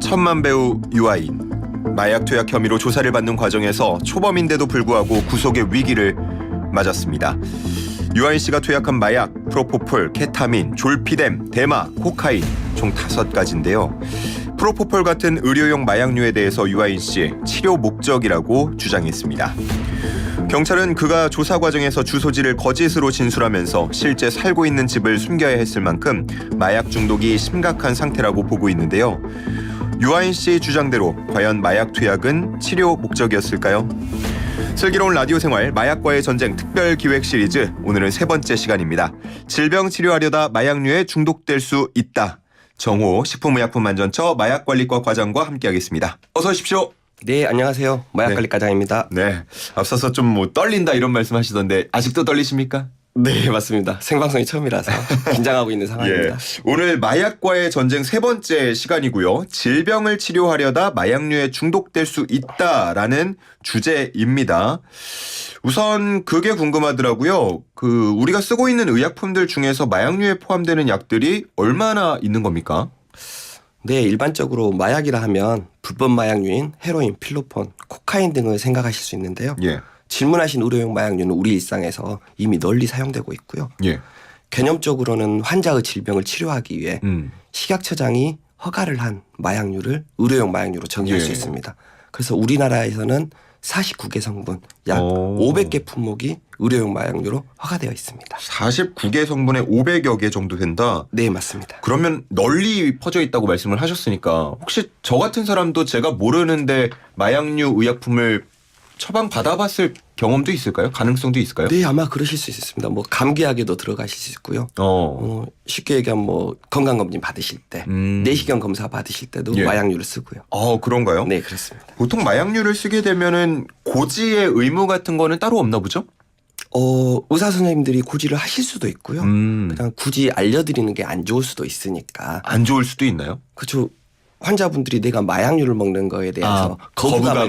천만 배우 유아인. 마약 투약 혐의로 조사를 받는 과정에서 초범인데도 불구하고 구속의 위기를 맞았습니다. 유아인 씨가 투약한 마약, 프로포폴, 케타민, 졸피뎀, 대마, 코카인 총 5가지인데요. 프로포폴 같은 의료용 마약류에 대해서 유아인 씨 치료 목적이라고 주장했습니다. 경찰은 그가 조사 과정에서 주소지를 거짓으로 진술하면서 실제 살고 있는 집을 숨겨야 했을 만큼 마약 중독이 심각한 상태라고 보고 있는데요. 유아인 씨의 주장대로 과연 마약 투약은 치료 목적이었을까요? 슬기로운 라디오 생활 마약과의 전쟁 특별 기획 시리즈, 오늘은 3번째 시간입니다. 질병 치료하려다 마약류에 중독될 수 있다. 정호 식품의약품안전처 마약관리과 과장과 함께하겠습니다. 어서 오십시오. 네, 안녕하세요. 마약관리과장입니다. 네, 앞서서 좀 떨린다 이런 말씀하시던데 아직도 떨리십니까? 네, 맞습니다. 생방송이 처음이라서 긴장하고 있는 상황입니다. 예, 오늘 마약과의 전쟁 3번째 시간이고요. 질병을 치료하려다 마약류에 중독될 수 있다라는 주제입니다. 우선 그게 궁금하더라고요. 우리가 쓰고 있는 의약품들 중에서 마약류에 포함되는 약들이 얼마나 있는 겁니까? 네, 일반적으로 마약이라 하면 불법 마약류인 헤로인, 필로폰, 코카인 등을 생각하실 수 있는데요. 예. 질문하신 의료용 마약류는 우리 일상에서 이미 널리 사용되고 있고요. 예. 개념적으로는 환자의 질병을 치료하기 위해 식약처장이 허가를 한 마약류를 의료용 마약류로 정의할 수 있습니다. 그래서 우리나라에서는 49개 성분, 약 500개 품목이 의료용 마약류로 허가되어 있습니다. 49개 성분에 500여 개 정도 된다? 네, 맞습니다. 그러면 널리 퍼져 있다고 말씀을 하셨으니까 혹시 저 같은 사람도 제가 모르는데 마약류 의약품을 처방 받아봤을 경험도 있을까요? 가능성도 있을까요? 네, 아마 그러실 수 있습니다. 감기약에도 들어가실 수 있고요. 쉽게 얘기하면 건강검진 받으실 때, 내시경 검사 받으실 때도 마약류를 쓰고요. 그런가요? 네, 그렇습니다. 보통 마약류를 쓰게 되면은 고지의 의무 같은 거는 따로 없나 보죠? 의사 선생님들이 고지를 하실 수도 있고요. 그냥 굳이 알려드리는 게 안 좋을 수도 있으니까. 안 좋을 수도 있나요? 그렇죠. 환자분들이 내가 마약류를 먹는 거에 대해서 거부감을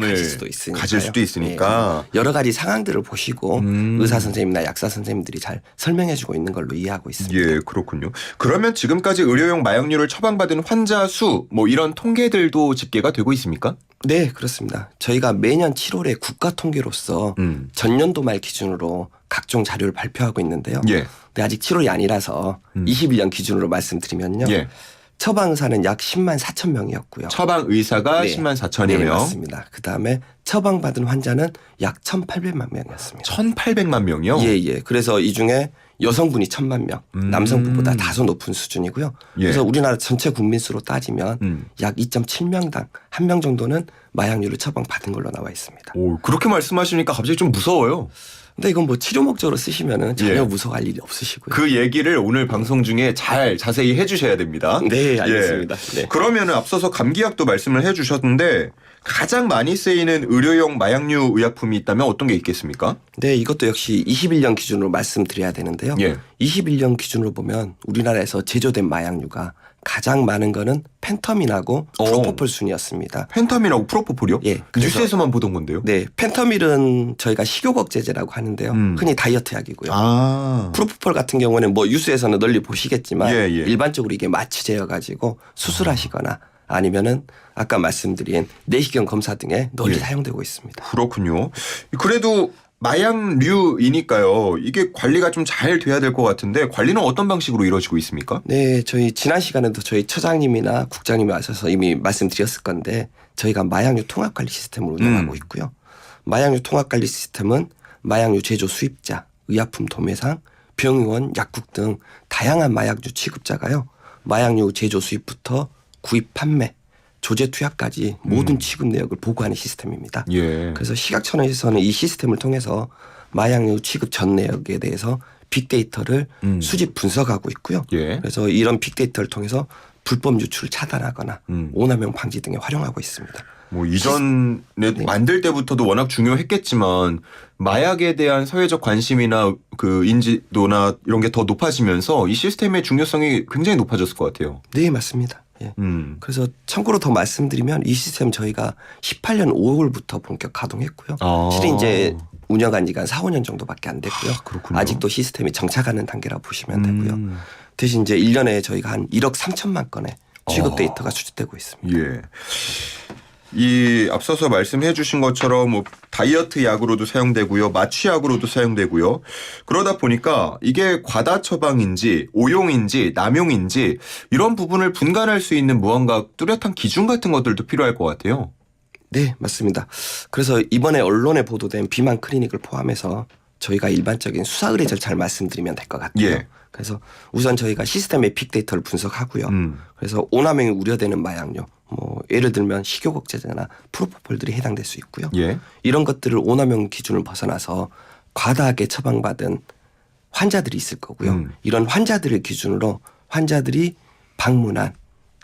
가질 수도 있으니까 네, 여러 가지 상황들을 보시고 의사 선생님이나 약사 선생님들이 잘 설명해주고 있는 걸로 이해하고 있습니다. 예, 그렇군요. 그러면 지금까지 의료용 마약류를 처방받은 환자 수 이런 통계들도 집계가 되고 있습니까? 네, 그렇습니다. 저희가 매년 7월에 국가 통계로서 전년도 말 기준으로 각종 자료를 발표하고 있는데요. 예. 근데 아직 7월이 아니라서 21년 기준으로 말씀드리면요. 예. 처방 의사는 약 10만 4천 명이었고요. 처방 의사가 네. 10만 4천여 명. 네, 맞습니다. 그다음에 처방받은 환자는 약 1,800만 명이었습니다. 1,800만 명이요? 예. 그래서 이 중에 여성분이 1,000만 명, 남성분보다 다소 높은 수준이고요. 그래서 우리나라 전체 국민 수로 따지면 약 2.7명당 1명 정도는 마약류를 처방받은 걸로 나와 있습니다. 그렇게 말씀하시니까 갑자기 좀 무서워요. 근데 이건 치료 목적으로 쓰시면은 전혀 무서워할 일이 없으시고요. 그 얘기를 오늘 방송 중에 잘 자세히 해주셔야 됩니다. 네, 알겠습니다. 네. 그러면은 앞서서 감기약도 말씀을 해주셨는데 가장 많이 쓰이는 의료용 마약류 의약품이 있다면 어떤 게 있겠습니까? 네, 이것도 역시 21년 기준으로 말씀드려야 되는데요. 21년 기준으로 보면 우리나라에서 제조된 마약류가 가장 많은 거는 펜터밀하고 프로포폴 순이었습니다. 펜터밀하고 프로포폴이요? 예. 뉴스에서만 보던 건데요. 네, 펜터밀은 저희가 식욕억제제라고 하는데요. 흔히 다이어트 약이고요. 프로포폴 같은 경우는 뉴스에서는 널리 보시겠지만 일반적으로 이게 마취제여가지고 수술하시거나 아니면은 아까 말씀드린 내시경 검사 등에 널리 사용되고 있습니다. 그렇군요. 그래도 마약류이니까요. 이게 관리가 좀 잘 돼야 될 것 같은데 관리는 어떤 방식으로 이루어지고 있습니까? 네, 저희 지난 시간에도 저희 처장님이나 국장님이 와셔서 이미 말씀드렸을 건데 저희가 마약류 통합관리 시스템을 운영하고 있고요. 마약류 통합관리 시스템은 마약류 제조 수입자, 의약품 도매상, 병의원, 약국 등 다양한 마약류 취급자가요. 마약류 제조 수입부터 구입 판매, 조제 투약까지 모든 취급 내역을 보고하는 시스템입니다. 그래서 식약처에서는 이 시스템을 통해서 마약류 취급 전 내역에 대해서 빅데이터를 수집 분석하고 있고요. 그래서 이런 빅데이터를 통해서 불법 유출을 차단하거나 오남용 방지 등에 활용하고 있습니다. 이전에 만들 때부터도 워낙 중요했겠지만 마약에 대한 사회적 관심이나 인지도나 이런 게 더 높아지면서 이 시스템의 중요성이 굉장히 높아졌을 것 같아요. 네, 맞습니다. 그래서 참고로 더 말씀드리면 이 시스템 저희가 18년 5월부터 본격 가동했고요. 실은 이제 운영한 지가 한 4, 5년 정도밖에 안 됐고요. 아직도 시스템이 정착하는 단계라 보시면 되고요. 대신 이제 1년에 저희가 한 1억 3천만 건의 취급 데이터가 수집되고 있습니다. 예. 이 앞서서 말씀해 주신 것처럼 뭐 다이어트 약으로도 사용되고요. 마취약으로도 사용되고요. 그러다 보니까 이게 과다 처방인지 오용인지 남용인지 이런 부분을 분간할 수 있는 무언가 뚜렷한 기준 같은 것들도 필요할 것 같아요. 네, 맞습니다. 그래서 이번에 언론에 보도된 비만 클리닉을 포함해서 저희가 일반적인 수사 의뢰 절차를 말씀드리면 될 것 같아요. 예. 그래서 우선 저희가 시스템의 빅데이터를 분석하고요. 그래서 오남용이 우려되는 마약류, 뭐 예를 들면 식욕억제제나 프로포폴들이 해당될 수 있고요. 예. 이런 것들을 오남용 기준을 벗어나서 과다하게 처방받은 환자들이 있을 거고요. 이런 환자들을 기준으로 환자들이 방문한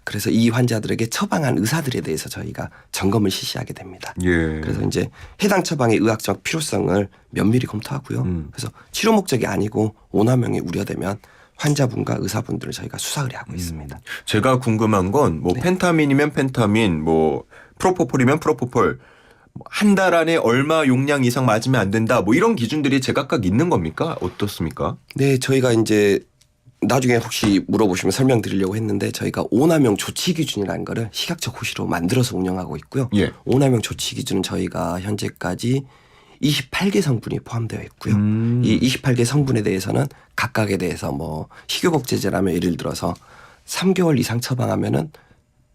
그래서 이 환자들에게 처방한 의사들에 대해서 저희가 점검을 실시하게 됩니다. 예. 그래서 이제 해당 처방의 의학적 필요성을 면밀히 검토하고요. 그래서 치료 목적이 아니고 오남용이 우려되면 환자분과 의사분들을 저희가 수사 의뢰하고 있습니다. 제가 궁금한 건 뭐 네. 펜타민이면 펜타민, 뭐 프로포폴이면 프로포폴, 한 달 안에 얼마 용량 이상 맞으면 안 된다. 뭐 이런 기준들이 제각각 있는 겁니까? 어떻습니까? 네, 저희가 이제 나중에 혹시 물어보시면 설명드리려고 했는데 저희가 오남용 조치 기준이라는 거를 시각적 호시로 만들어서 운영하고 있고요. 예. 오남용 조치 기준은 저희가 현재까지 28개 성분이 포함되어 있고요. 이 28개 성분에 대해서는 각각에 대해서 뭐 식욕억제제라면 예를 들어서 3개월 이상 처방하면은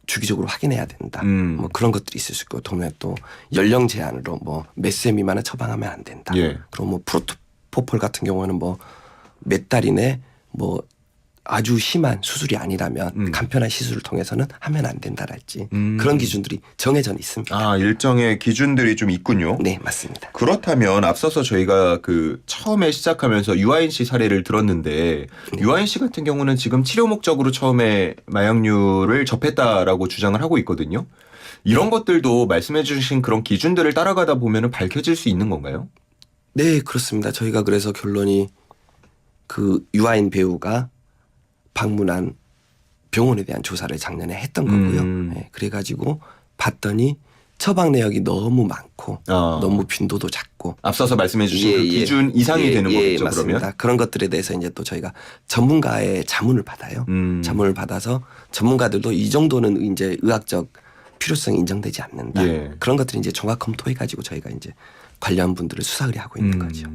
주기적으로 확인해야 된다. 뭐 그런 것들이 있을 수 있고 동네 또 연령 제한으로 뭐 몇 세 미만은 처방하면 안 된다. 예. 그리고 뭐 프로토폴 같은 경우는 뭐 몇 달 이내 뭐 아주 심한 수술이 아니라면 간편한 시술을 통해서는 하면 안 된다랄지 그런 기준들이 정해져 있습니다. 아, 일정의 기준들이 좀 있군요. 네, 맞습니다. 그렇다면 앞서서 저희가 그 처음에 시작하면서 유아인 씨 사례를 들었는데 유아인 씨 같은 경우는 지금 치료 목적으로 처음에 마약류를 접했다라고 주장을 하고 있거든요. 이런 것들도 말씀해 주신 그런 기준들을 따라가다 보면은 밝혀질 수 있는 건가요? 네, 그렇습니다. 저희가 그래서 결론이 그 유아인 배우가 방문한 병원에 대한 조사를 작년에 했던 거고요. 네, 그래가지고 봤더니 처방 내역이 너무 많고 너무 빈도도 작고 앞서서 말씀해 주신 그 기준 이상이 되는 거겠죠, 맞습니다. 그러면? 그런 것들에 대해서 이제 또 저희가 전문가의 자문을 받아요. 자문을 받아서 전문가들도 이 정도는 이제 의학적 필요성이 인정되지 않는다. 예. 그런 것들을 이제 종합 검토해가지고 저희가 이제 관련 분들을 수사 의뢰하고 있는 거죠.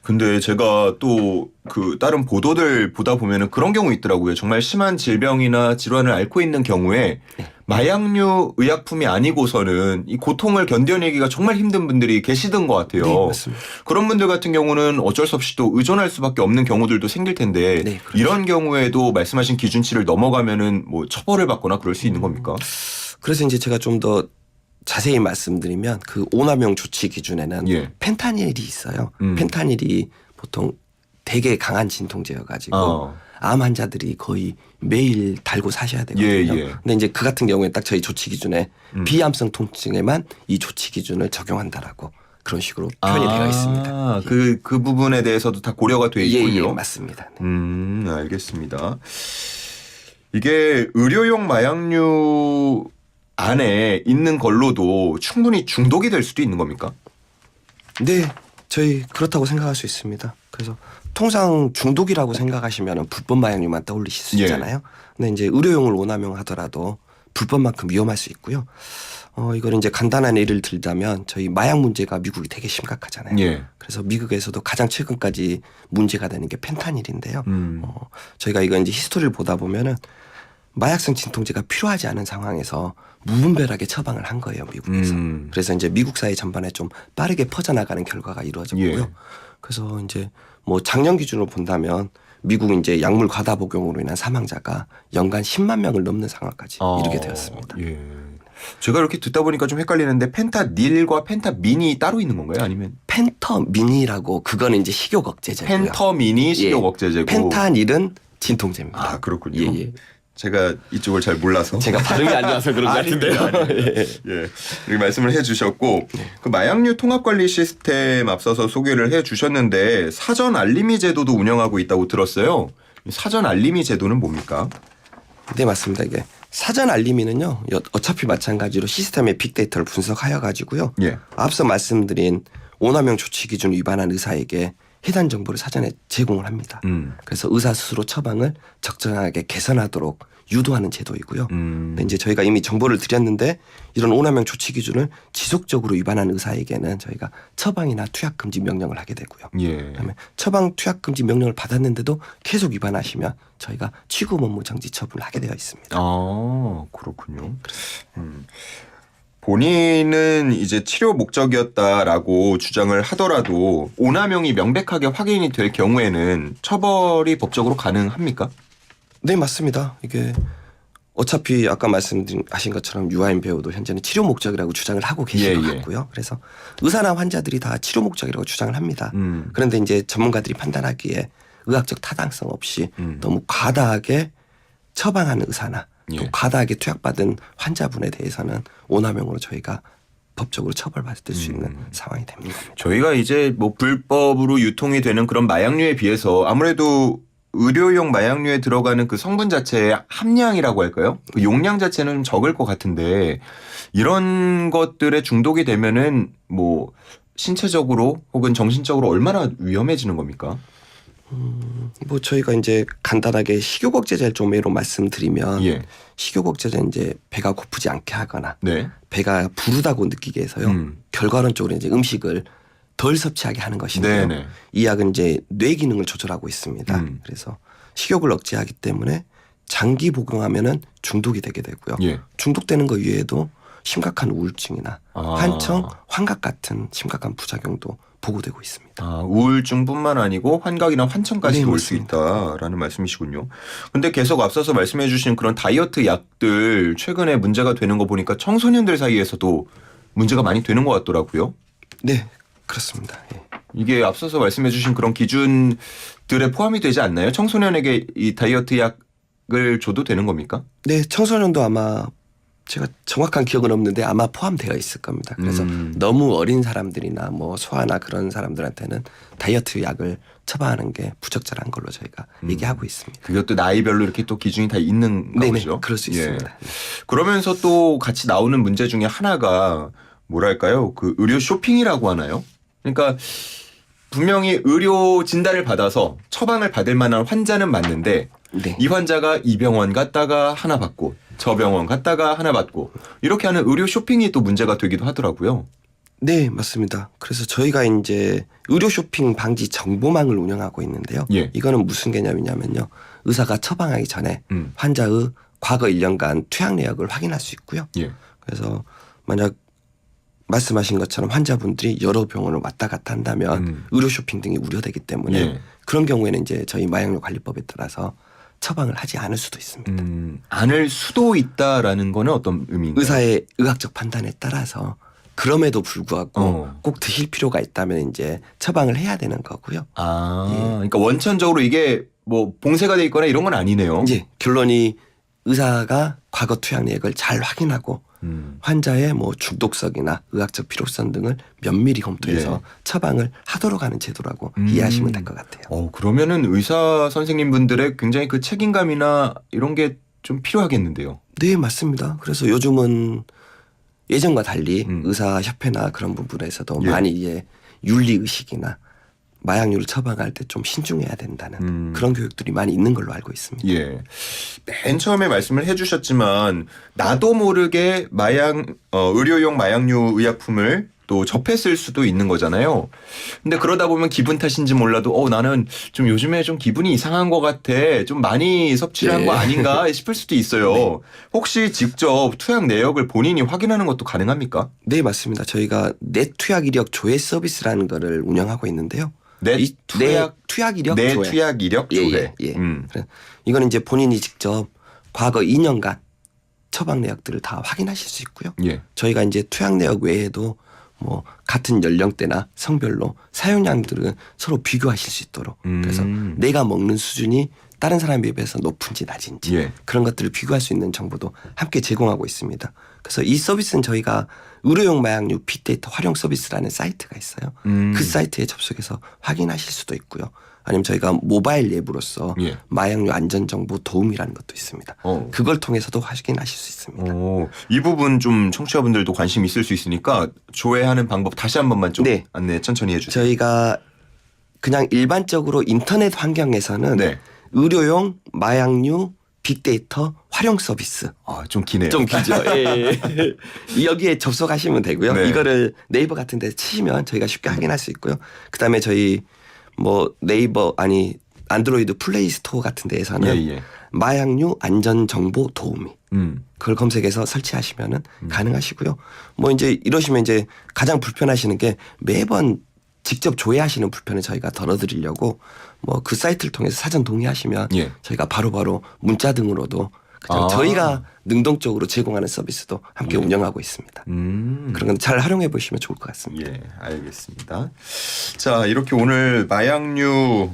근데 제가 또 그 다른 보도들 보다 보면은 그런 경우 있더라고요. 정말 심한 질병이나 질환을 앓고 있는 경우에 마약류 의약품이 아니고서는 이 고통을 견뎌내기가 정말 힘든 분들이 계시던 것 같아요. 네, 맞습니다. 그런 분들 같은 경우는 어쩔 수 없이 또 의존할 수밖에 없는 경우들도 생길 텐데 네, 그렇죠. 이런 경우에도 말씀하신 기준치를 넘어가면은 뭐 처벌을 받거나 그럴 수 있는 겁니까? 그래서 이제 제가 좀 더 자세히 말씀드리면 그 오남용 조치 기준에는 예. 펜타닐이 있어요. 펜타닐이 보통 되게 강한 진통제여가지고 암 환자들이 거의 매일 달고 사셔야 되거든요. 예. 근데 이제 그 같은 경우에 딱 저희 조치 기준에 비암성 통증에만 이 조치 기준을 적용한다라고 그런 식으로 표현이 되어 있습니다. 그 부분에 대해서도 다 고려가 돼 있군요. 예, 맞습니다. 네. 알겠습니다. 이게 의료용 마약류 안에 있는 걸로도 충분히 중독이 될 수도 있는 겁니까? 네, 저희 그렇다고 생각할 수 있습니다. 그래서 통상 중독이라고 생각하시면 불법 마약류만 떠올리실 수 예. 있잖아요. 근데 이제 의료용을 오남용 하더라도 불법만큼 위험할 수 있고요. 이걸 이제 간단한 예를 들자면 저희 마약 문제가 미국이 되게 심각하잖아요. 예. 그래서 미국에서도 가장 최근까지 문제가 되는 게 펜타닐인데요. 저희가 이거 이제 히스토리를 보다 보면은 마약성 진통제가 필요하지 않은 상황에서 무분별하게 처방을 한 거예요, 미국에서. 그래서 이제 미국 사회 전반에 좀 빠르게 퍼져나가는 결과가 이루어졌고요. 예. 그래서 이제 뭐 작년 기준으로 본다면 미국 이제 약물 과다 복용으로 인한 사망자가 연간 10만 명을 넘는 상황까지 이르게 되었습니다. 예. 제가 이렇게 듣다 보니까 좀 헷갈리는데 펜타닐과 펜타민이 따로 있는 건가요? 아니면 펜터민이라고 그거는 이제 식욕 억제제고요. 펜터민이 식욕 억제제고 펜타닐은 진통제입니다. 아, 그렇군요. 예. 제가 이쪽을 잘 몰라서 제가 발음이 안 좋아서 그런 것 같은데요. 예, 이렇게 말씀을 해주셨고 그 마약류 통합관리 시스템 앞서서 소개를 해주셨는데 사전 알림이 제도도 운영하고 있다고 들었어요. 사전 알림이 제도는 뭡니까? 네, 맞습니다. 이게 사전 알림이는요. 어차피 마찬가지로 시스템의 빅데이터를 분석하여 가지고요. 예. 앞서 말씀드린 오남용 조치 기준 위반한 의사에게 해당 정보를 사전에 제공을 합니다. 그래서 의사 스스로 처방을 적정하게 개선하도록 유도하는 제도이고요. 근데 이제 저희가 이미 정보를 드렸는데 이런 오남용 조치 기준을 지속적으로 위반한 의사에게는 저희가 처방이나 투약 금지 명령을 하게 되고요. 예. 그다음에 처방 투약 금지 명령을 받았는데도 계속 위반하시면 저희가 취급 업무 정지 처분을 하게 되어 있습니다. 아, 그렇군요. 본인은 이제 치료 목적이었다라고 주장을 하더라도 오남용이 명백하게 확인이 될 경우에는 처벌이 법적으로 가능합니까? 네, 맞습니다. 이게 어차피 아까 말씀하신 것처럼 유아인 배우도 현재는 치료 목적이라고 주장을 하고 계신 것 같고요. 그래서 의사나 환자들이 다 치료 목적이라고 주장을 합니다. 그런데 이제 전문가들이 판단하기에 의학적 타당성 없이 너무 과다하게 처방하는 의사나 또 과다하게 투약받은 환자분에 대해서는 오남용으로 저희가 법적으로 처벌받을 수 있는 상황이 됩니다. 저희가 이제 뭐 불법으로 유통이 되는 그런 마약류에 비해서 아무래도 의료용 마약류에 들어가는 그 성분 자체의 함량이라고 할까요? 그 용량 자체는 좀 적을 것 같은데 이런 것들에 중독이 되면은 뭐 신체적으로 혹은 정신적으로 얼마나 위험해지는 겁니까? 뭐 저희가 이제 간단하게 식욕억제제를 좀 예로 말씀드리면 예. 식욕억제제는 이제 배가 고프지 않게 하거나 네. 배가 부르다고 느끼게 해서요. 결과론적으로 이제 음식을 덜 섭취하게 하는 것인데요. 네네. 이 약은 이제 뇌 기능을 조절하고 있습니다. 그래서 식욕을 억제하기 때문에 장기 복용하면은 중독이 되게 되고요. 예. 중독되는 것 이외에도 심각한 우울증이나 아. 환청, 환각 같은 심각한 부작용도 보고되고 있습니다. 아, 우울증뿐만 아니고 환각이나 환청까지도 네, 올 수 맞습니다. 있다라는 말씀이시군요. 근데 계속 앞서서 말씀해 주신 그런 다이어트 약들 최근에 문제가 되는 거 보니까 청소년들 사이에서도 문제가 많이 되는 것 같더라고요. 네, 그렇습니다. 예. 이게 앞서서 말씀해 주신 그런 기준들에 포함이 되지 않나요? 청소년에게 이 다이어트 약을 줘도 되는 겁니까? 네, 청소년도 아마 제가 정확한 기억은 없는데 아마 포함되어 있을 겁니다. 그래서 너무 어린 사람들이나 뭐 소아나 그런 사람들한테는 다이어트 약을 처방하는 게 부적절한 걸로 저희가 얘기하고 있습니다. 그것도 나이별로 이렇게 또 기준이 다 있는 네네, 거죠? 그럴 수 예. 있습니다. 그러면서 또 같이 나오는 문제 중에 하나가 뭐랄까요? 그 의료 쇼핑이라고 하나요? 그러니까 분명히 의료 진단을 받아서 처방을 받을 만한 환자는 맞는데 네. 이 환자가 이 병원 갔다가 하나 받고 저 병원 갔다가 하나 받고 이렇게 하는 의료 쇼핑이 또 문제가 되기도 하더라고요. 네, 맞습니다. 그래서 저희가 이제 의료 쇼핑 방지 정보망을 운영하고 있는데요. 예. 이거는 무슨 개념이냐면요. 의사가 처방하기 전에 환자의 과거 1년간 투약 내역을 확인할 수 있고요. 예. 그래서 만약 말씀하신 것처럼 환자분들이 여러 병원을 왔다 갔다 한다면 의료 쇼핑 등이 우려되기 때문에 예. 그런 경우에는 이제 저희 마약류 관리법에 따라서 처방을 하지 않을 수도 있습니다. 않을 수도 있다라는 거는 어떤 의미인가요? 의사의 의학적 판단에 따라서 그럼에도 불구하고 꼭 드실 필요가 있다면 이제 처방을 해야 되는 거고요. 그러니까 원천적으로 이게 뭐 봉쇄가 돼 있거나 이런 건 아니네요. 이제 결론이 의사가 과거 투약 내역을 잘 확인하고 환자의 뭐 중독성이나 의학적 필요성 등을 면밀히 검토해서 처방을 하도록 하는 제도라고 이해하시면 될 것 같아요. 그러면은 의사 선생님분들의 굉장히 그 책임감이나 이런 게 좀 필요하겠는데요. 네, 맞습니다. 그래서 요즘은 예전과 달리 의사협회나 그런 부분에서도 많이 이제 윤리의식이나 마약류를 처방할 때 좀 신중해야 된다는 그런 교육들이 많이 있는 걸로 알고 있습니다. 예. 맨 처음에 말씀을 해주셨지만 나도 모르게 의료용 마약류 의약품을 또 접했을 수도 있는 거잖아요. 근데 그러다 보면 기분 탓인지 몰라도 나는 좀 요즘에 좀 기분이 이상한 것 같아. 좀 많이 섭취를 한 거 아닌가 싶을 수도 있어요. 혹시 직접 투약 내역을 본인이 확인하는 것도 가능합니까? 네, 맞습니다. 저희가 내 투약 이력 조회 서비스라는 거를 운영하고 있는데요. 내 투약 이력 조회. 투약 이력 조회. 예. 이거는 이제 본인이 직접 과거 2년간 처방 내역들을 다 확인하실 수 있고요. 예. 저희가 이제 투약 내역 외에도 뭐 같은 연령대나 성별로 사용량들은 서로 비교하실 수 있도록 그래서 내가 먹는 수준이 다른 사람에 비해서 높은지 낮은지 그런 것들을 비교할 수 있는 정보도 함께 제공하고 있습니다. 그래서 이 서비스는 저희가 의료용 마약류 빅데이터 활용 서비스라는 사이트가 있어요. 그 사이트에 접속해서 확인하실 수도 있고요. 아니면 저희가 모바일 앱으로서 마약류 안전정보 도움이라는 것도 있습니다. 그걸 통해서도 확인하실 수 있습니다. 이 부분 좀 청취자분들도 관심 있을 수 있으니까 조회하는 방법 다시 한 번만 좀 안내 천천히 해주세요. 저희가 그냥 일반적으로 인터넷 환경에서는 의료용 마약류 빅데이터 활용 서비스. 좀 기네요. 좀 기죠. 예. 여기에 접속하시면 되고요. 네. 이거를 네이버 같은 데 치시면 저희가 쉽게 확인할 수 있고요. 그다음에 저희 뭐 네이버 안드로이드 플레이 스토어 같은 데에서는 예. 마약류 안전 정보 도우미 그걸 검색해서 설치하시면은 가능하시고요. 뭐 이제 이러시면 이제 가장 불편하시는 게 매번 직접 조회하시는 불편을 저희가 덜어드리려고 뭐 그 사이트를 통해서 사전 동의하시면 예. 저희가 바로바로 문자 등으로도 그냥 저희가 능동적으로 제공하는 서비스도 함께 운영하고 있습니다. 그런 건 잘 활용해 보시면 좋을 것 같습니다. 예, 알겠습니다. 자, 이렇게 오늘 마약류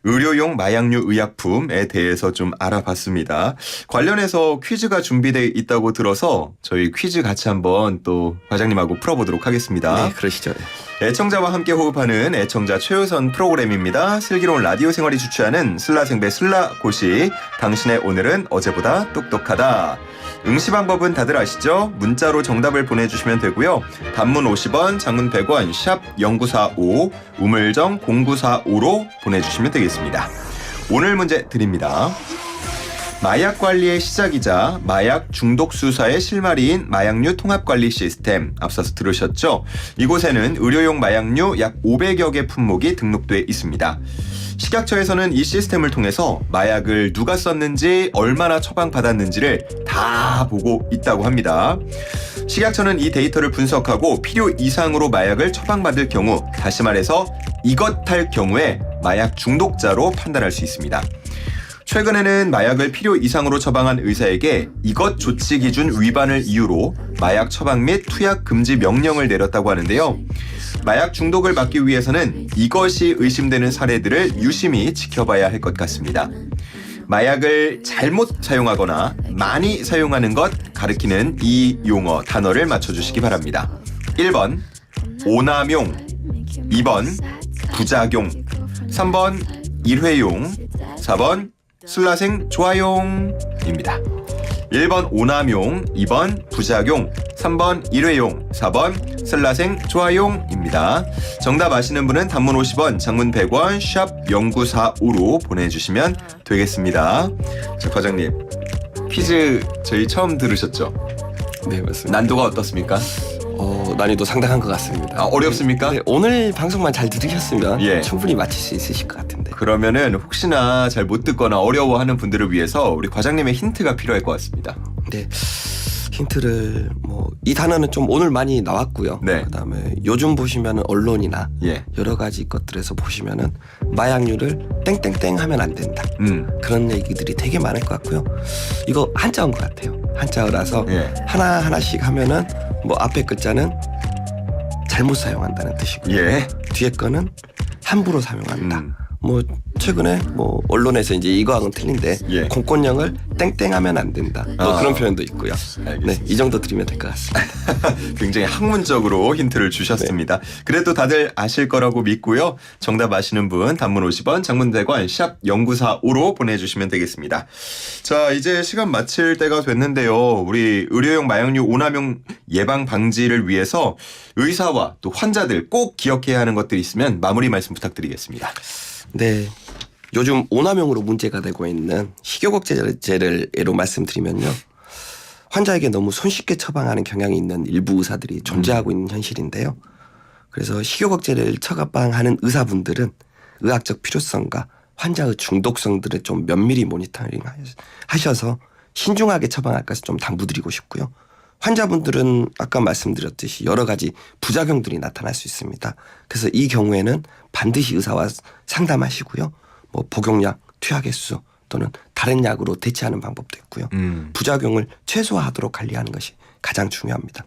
의료용 마약류 의약품에 대해서 좀 알아봤습니다. 관련해서 퀴즈가 준비되어 있다고 들어서 저희 퀴즈 같이 한번 또 과장님하고 풀어보도록 하겠습니다. 네, 그러시죠. 애청자와 함께 호흡하는 애청자 최우선 프로그램입니다. 슬기로운 라디오 생활이 주최하는 슬라생배 슬라고시. 당신의 오늘은 어제보다 똑똑하다. 응시 방법은 다들 아시죠? 문자로 정답을 보내주시면 되고요. 단문 50원, 장문 100원, 샵 0945, 우물정 0945로 보내주시면 되겠습니다. 오늘 문제 드립니다. 마약 관리의 시작이자 마약 중독 수사의 실마리인 마약류 통합관리 시스템, 앞서서 들으셨죠? 이곳에는 의료용 마약류 약 500여 개 품목이 등록돼 있습니다. 식약처에서는 이 시스템을 통해서 마약을 누가 썼는지, 얼마나 처방받았는지를 다 보고 있다고 합니다. 식약처는 이 데이터를 분석하고 필요 이상으로 마약을 처방받을 경우, 다시 말해서 이것 할 경우에 마약 중독자로 판단할 수 있습니다. 최근에는 마약을 필요 이상으로 처방한 의사에게 이것 조치 기준 위반을 이유로 마약 처방 및 투약 금지 명령을 내렸다고 하는데요. 마약 중독을 막기 위해서는 이것이 의심되는 사례들을 유심히 지켜봐야 할 것 같습니다. 마약을 잘못 사용하거나 많이 사용하는 것 가리키는 이 용어 단어를 맞춰주시기 바랍니다. 1번 오남용, 2번 부작용, 3번 일회용, 4번 슬라생 좋아용입니다. 1번 오남용, 2번 부작용, 3번 일회용, 4번 슬라생 좋아용입니다. 정답 아시는 분은 단문 50원, 장문 100원, 샵 0945로 보내주시면 되겠습니다. 자, 과장님, 퀴즈 저희 처음 들으셨죠? 네, 맞습니다. 난도가 어떻습니까? 난이도 상당한 것 같습니다. 어렵습니까? 네, 오늘 방송만 잘 들으셨으면 예. 충분히 맞힐 수 있으실 것 같은데. 그러면은 혹시나 잘 못 듣거나 어려워하는 분들을 위해서 우리 과장님의 힌트가 필요할 것 같습니다. 네. 힌트를 이 단어는 좀 오늘 많이 나왔고요. 네. 그다음에 요즘 보시면은 언론이나 예. 여러 가지 것들에서 보시면은 마약류를 땡땡땡 하면 안 된다. 그런 얘기들이 되게 많을 것 같고요. 이거 한자어인 것 같아요. 한자어라서 예. 하나하나씩 하면은 앞에 글자는 잘못 사용한다는 뜻이고요. 예. 뒤에 거는 함부로 사용한다. 최근에 언론에서 이제 이거하고는 틀린데 예. 공권력을 땡땡하면 안 된다. 그런 표현도 있고요. 알겠습니다. 네, 이 정도 드리면 될 것 같습니다. 굉장히 학문적으로 힌트를 주셨습니다. 그래도 다들 아실 거라고 믿고요. 정답 아시는 분 단문 50원, 장문 100원, 샵 0945로 보내주시면 되겠습니다. 자, 이제 시간 마칠 때가 됐는데요. 우리 의료용 마약류 오남용 예방 방지를 위해서 의사와 또 환자들 꼭 기억해야 하는 것들이 있으면 마무리 말씀 부탁드리겠습니다. 네. 요즘 오남용으로 문제가 되고 있는 식욕억제제를 예로 말씀드리면요. 환자에게 너무 손쉽게 처방하는 경향이 있는 일부 의사들이 존재하고 있는 현실인데요. 그래서 식욕억제를 처방하는 의사분들은 의학적 필요성과 환자의 중독성들을 좀 면밀히 모니터링 하셔서 신중하게 처방할 것을 좀 당부드리고 싶고요. 환자분들은 아까 말씀드렸듯이 여러 가지 부작용들이 나타날 수 있습니다. 그래서 이 경우에는 반드시 의사와 상담하시고요. 복용량, 투약 횟수 또는 다른 약으로 대체하는 방법도 있고요. 부작용을 최소화하도록 관리하는 것이 가장 중요합니다.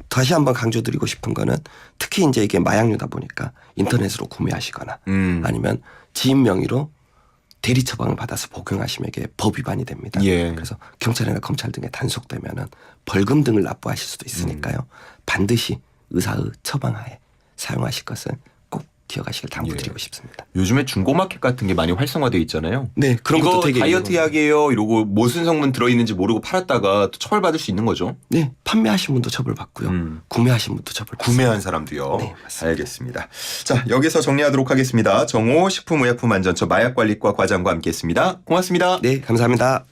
다시 한번 강조드리고 싶은 거는 특히 이제 이게 마약류다 보니까 인터넷으로 구매하시거나 아니면 지인 명의로 대리 처방을 받아서 복용하시면 이게 법 위반이 됩니다. 예. 그래서 경찰이나 검찰 등에 단속되면은 벌금 등을 납부하실 수도 있으니까요. 반드시 의사의 처방하에 사용하실 것을 꼭 기억하시길 당부드리고 싶습니다. 요즘에 중고마켓 같은 게 많이 활성화되어 있잖아요. 네, 그런 이거 것도 되게 다이어트 약이에요 이러고 무슨 성분 들어있는지 모르고 팔았다가 또 처벌받을 수 있는 거죠. 네, 판매하신 분도 처벌받고요. 구매하신 분도 처벌받습니다. 구매한 사람도요. 네, 맞습니다. 알겠습니다. 자, 여기서 정리하도록 하겠습니다. 정호 식품의약품안전처 마약관리과 과장과 함께했습니다. 고맙습니다. 네, 감사합니다.